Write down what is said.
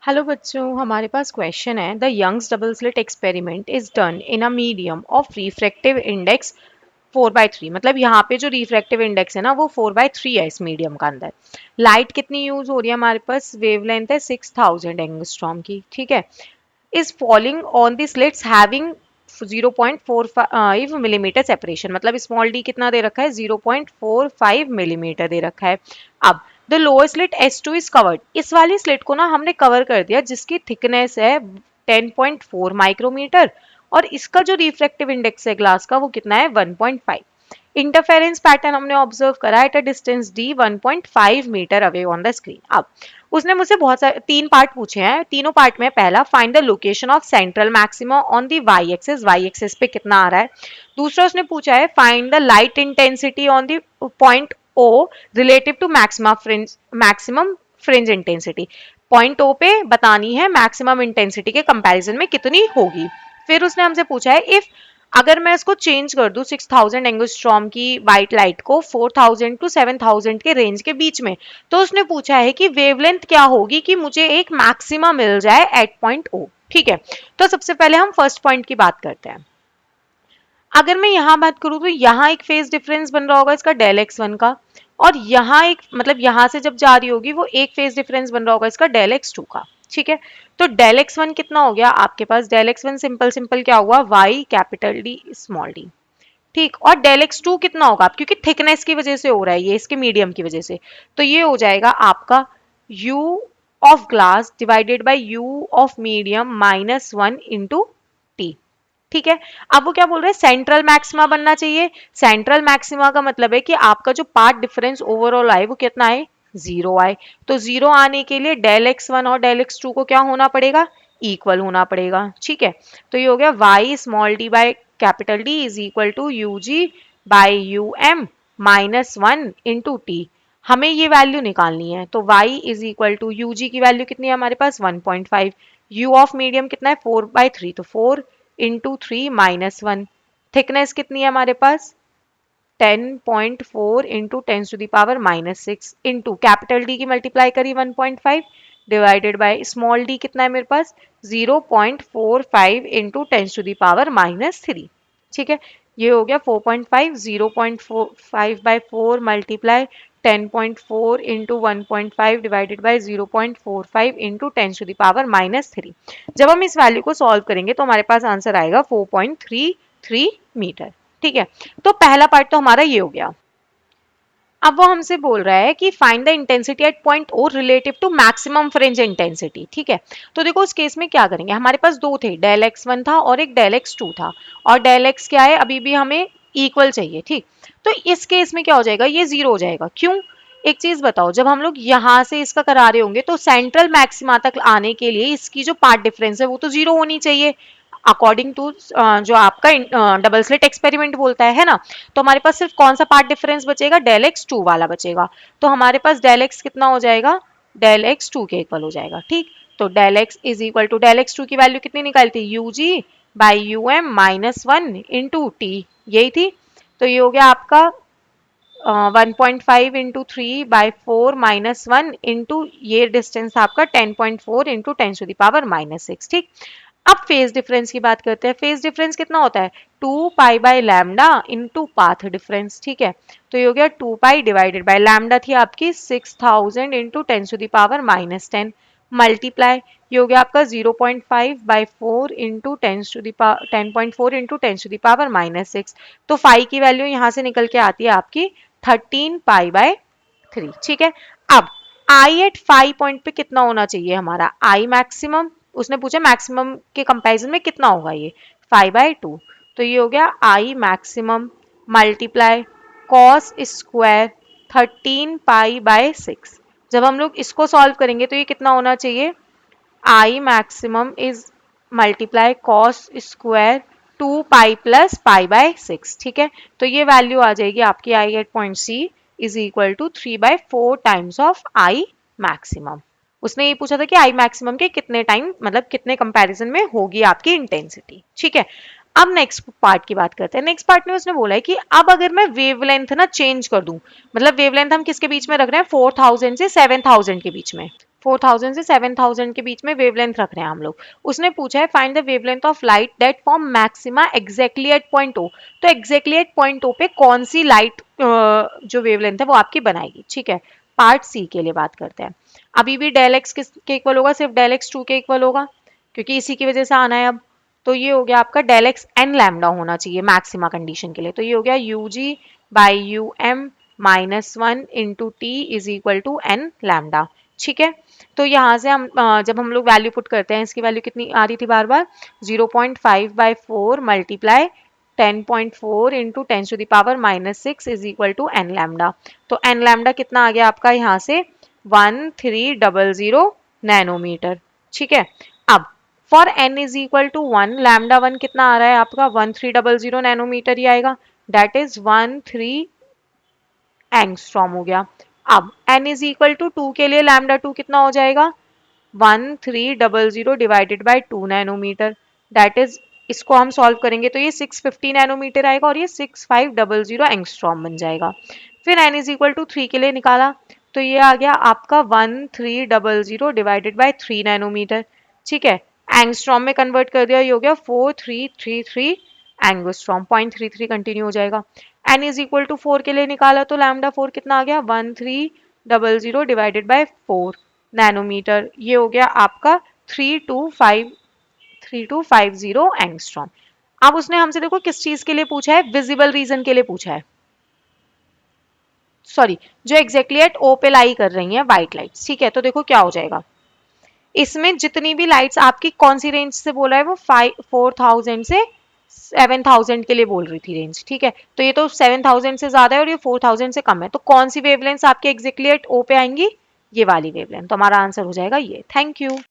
Hello बच्चों, हमारे पास क्वेश्चन है। The Young's double slit experiment is done in a medium of refractive index 4/3। मतलब यहाँ पे जो रिफ्रैक्टिव इंडेक्स है ना वो 4/3 है इस मीडियम का अंदर। लाइट कितनी यूज हो रही है हमारे पास? वेवलेंथ है 6000 एंगस्ट्रॉम की, ठीक है। Is falling on the slits having 0.45 millimetre separation. मतलब स्मॉल डी कितना दे रखा है? 0.45 मिलीमीटर दे रखा है। अब the lower slit S2 is covered. इस वाली स्लिट को ना हमने कवर कर दिया जिसकी थिकनेस है 10.4 माइक्रोमीटर और इसका जो रिफ्रैक्टिव इंडेक्स है ग्लास का वो कितना है? 1.5। इंटरफेरेंस पैटर्न हमने ऑब्जर्व करा at a distance d 1.5 metre away on the screen. अब उसने मुझसे बहुत सारे 3 पार्ट पूछे हैं। तीनों पार्ट में पहला, find the location of central maxima on the Y axis पे कितना आ रहा है। दूसरा उसने पूछा है find the light intensity on the point O relative to maximum fringe intensity. Point O पे बतानी है मैक्सिमम इंटेंसिटी के कंपैरिजन में कितनी होगी। फिर उसने हमसे पूछा है इफ अगर मैं इसको चेंज कर दूं 6000 एंगस्ट्रॉम की वाइट लाइट को 4000 टू 7000 के रेंज के बीच में, तो उसने पूछा है कि वेवलेंथ क्या होगी कि मुझे एक मैक्सिमा मिल जाए एट पॉइंट ओ। ठीक है, तो सबसे पहले हम फर्स्ट पॉइंट की बात करते हैं। अगर मैं यहाँ बात करूँ तो यहाँ एक फेज डिफरेंस बन रहा होगा इसका डेल एक्स वन का, और यहाँ एक मतलब यहाँ से जब जा रही होगी वो एक फेज डिफरेंस बन रहा होगा इसका डेल एक्स टू का। ठीक है, तो डेल एक्स वन कितना हो गया आपके पास? Del X one simple simple क्या हुआ? Y capital D small D. ठीक, और डेल एक्स टू कितना होगा? क्योंकि थिकनेस की वजह से हो रहा है ये, इसके मीडियम की वजह से, तो ये हो जाएगा आपका u of glass divided by u of medium minus 1 into T. ठीक है, अब वो क्या बोल रहे हैं? सेंट्रल मैक्सिमा बनना चाहिए। सेंट्रल मैक्सिमा का मतलब है कि आपका जो पार्ट डिफरेंस ओवरऑल आए वो कितना आए? 0 आए। तो 0 आने के लिए डेल एक्स वन और डेल एक्स टू को क्या होना पड़ेगा? इक्वल होना पड़ेगा। ठीक है, तो ये हो गया y small D by capital D is equal to U ji by you M minus 1 into T. हमें ये वैल्यू निकालनी है, तो y is equal to U G की वैल्यू कितनी है हमारे पास? 1.5। u ऑफ मीडियम कितना है? 4/3, तो 4 इंटू 3 माइनस 1। थिकनेस कितनी है हमारे पास? 10.4 इंटू 10⁻⁻6 इंटू कैपिटल डी की मल्टीप्लाई करी 1.5 डिवाइडेड बाय स्मॉल डी कितना है मेरे पास? 0.45 इंटू 10⁻⁻3। ठीक है, ये हो गया 4.5, 0.45 by 4 multiply 10.4 into 1.5 divided by 0.45 into 10⁻⁻3। जब हम इस वैल्यू को सॉल्व करेंगे तो हमारे पास आंसर आएगा 4.33 मीटर। ठीक है, तो पहला पार्ट तो हमारा ये हो गया। अब वो हमसे बोल रहा है कि find the intensity at point O relative to maximum fringe intensity. ठीक है, तो देखो उस केस में क्या करेंगे, हमारे पास दो थे, डेल एक्स वन था और एक डेल एक्स टू था, और डेल एक्स क्या है अभी भी हमें इक्वल चाहिए। ठीक, तो इस केस में क्या हो जाएगा? ये जीरो हो जाएगा। क्यों? एक चीज बताओ, जब हम लोग यहाँ से इसका करा रहे होंगे तो सेंट्रल मैक्सिमा तक आने के लिए इसकी जो पार्ट डिफरेंस है वो तो जीरो होनी चाहिए अकॉर्डिंग टू जो आपका डबल स्लिट एक्सपेरिमेंट बोलता है ना। तो हमारे पास सिर्फ कौन सा पार्ट डिफरेंस बचेगा? डेल एक्स टू वाला बचेगा। तो हमारे पास डेल एक्स कितना हो जाएगा? डेल एक्स टू के इक्वल हो जाएगा। ठीक, तो del X is equal to del X two की वैल्यू कितनी निकाली थी? U ji by you M minus 1 into T, यही थी। तो ये हो गया आपका 1.5 इंटू 3/4 माइनस 1 इंटू ये डिस्टेंस आपका 10.4 इंटू 10⁻⁻6। ठीक, अब फेज डिफरेंस की बात करते हैं। फेज डिफरेंस कितना होता है? 2 pi by lambda into path difference. ठीक है, तो ये हो गया 2 पाई डिवाइडेड बाई लैम्डा थी आपकी 6000 इंटू 10⁻⁻10 मल्टीप्लाई, ये हो गया आपका 0.5 बाई 4 इंटू 10.4 इंटू 10⁻⁻6। तो फाई की वैल्यू यहाँ से निकल के आती है आपकी 13 पाई बाय 3। ठीक है, अब आई एट 5 पॉइंट पे कितना होना चाहिए हमारा? आई मैक्सिमम, उसने पूछा मैक्सिमम के कंपैरिजन में कितना होगा ये? 5/2। तो ये हो गया I maximum multiply cos square 13 pi by 6। जब हम लोग इसको सॉल्व करेंगे तो ये कितना होना चाहिए? I maximum is multiply cos square 2 pi plus pi by 6। ठीक है, तो ये वैल्यू आ जाएगी आपकी I at point C is equal to 3/4 times of I maximum. उसने ये पूछा था कि आई मैक्सिमम के कितने टाइम मतलब कितने कंपैरिजन में होगी आपकी इंटेंसिटी। ठीक है, अब नेक्स्ट पार्ट की बात करते हैं। नेक्स्ट पार्ट में उसने बोला है कि अब अगर मैं वेवलेंथ ना चेंज कर दूं, मतलब वेवलेंथ हम किसके बीच में रख रहे हैं? 4000 से 7000 के बीच में। 4000 से 7000 के बीच में वेवलेंथ रख रहे हैं हम लोग। उसने पूछा है find the wavelength of light that form maxima exactly at point O. तो एग्जैक्टली एट पॉइंट ओ पे कौन सी लाइट जो वेवलेंथ है वो आपकी बनाएगी, ठीक है। पार्ट सी के लिए बात करते हैं। अभी भी डेल एक्स किसके इक्वल होगा, सिर्फ डेल एक्स 2 के इक्वल होगा, क्योंकि इसी की वजह से आना है अब। तो ये हो गया आपका डेल एक्स एन लैम्डा होना चाहिए मैक्सिमा कंडीशन के लिए। तो ये हो गया u ji by you m -1 into t is equal to n lambda, ठीक है। तो यहाँ से हम जब हम लोग वैल्यू पुट करते हैं, इसकी वैल्यू कितनी आ रही थी बार बार, 0.5/4 multiply 10.4 into 10⁻⁻6 is equal to n lambda. तो एन लैम्डा कितना आ गया आपका यहाँ से 1300 नैनोमीटर, ठीक है। अब for n is equal to 1, lambda 1 कितना आ रहा है आपका 1300 नैनोमीटर ही आएगा, दैट इज 13 एंगस्ट्रॉम हो गया। अब n इज इक्वल टू 2 के लिए लैम्डा 2 कितना हो जाएगा 1300 divided by 2 nanometre, that is, इसको हम सॉल्व करेंगे तो ये 650 नैनोमीटर आएगा और ये 6500 एंगस्ट्रॉम बन जाएगा। फिर n इज इक्वल टू 3 के लिए निकाला तो ये आ गया आपका 1300 डिवाइडेड बाय 3 नैनोमीटर, ठीक है। एंगस्ट्रॉम में कन्वर्ट कर दिया, ये हो गया 4333 एंगस्ट्रॉम, 0.33 कंटिन्यू हो जाएगा। n इज इक्वल टू 4 के लिए निकाला तो लैम्डा 4 कितना आ गया 1300 डिवाइडेड बाय 4 नैनोमीटर, ये हो गया आपका 3250 एंगस्ट्रॉम। अब उसने हमसे देखो किस चीज के लिए पूछा है, विजिबल रीजन के लिए पूछा है, सॉरी जो एग्जैक्टली एट ओ पे लाई कर रही हैं व्हाइट लाइट्स, ठीक है। तो देखो क्या हो जाएगा, इसमें जितनी भी लाइट्स आपकी कौन सी रेंज से बोला है, वो 4000 से 7000 के लिए बोल रही थी रेंज, ठीक है। तो ये तो 7000 से ज्यादा है और ये 4000 से कम है, तो कौन सी वेवलेंथ आपके एग्जैक्टली एट ओ पे आएंगी, ये वाली वेवलेंथ। तो हमारा आंसर हो जाएगा ये। Thank you.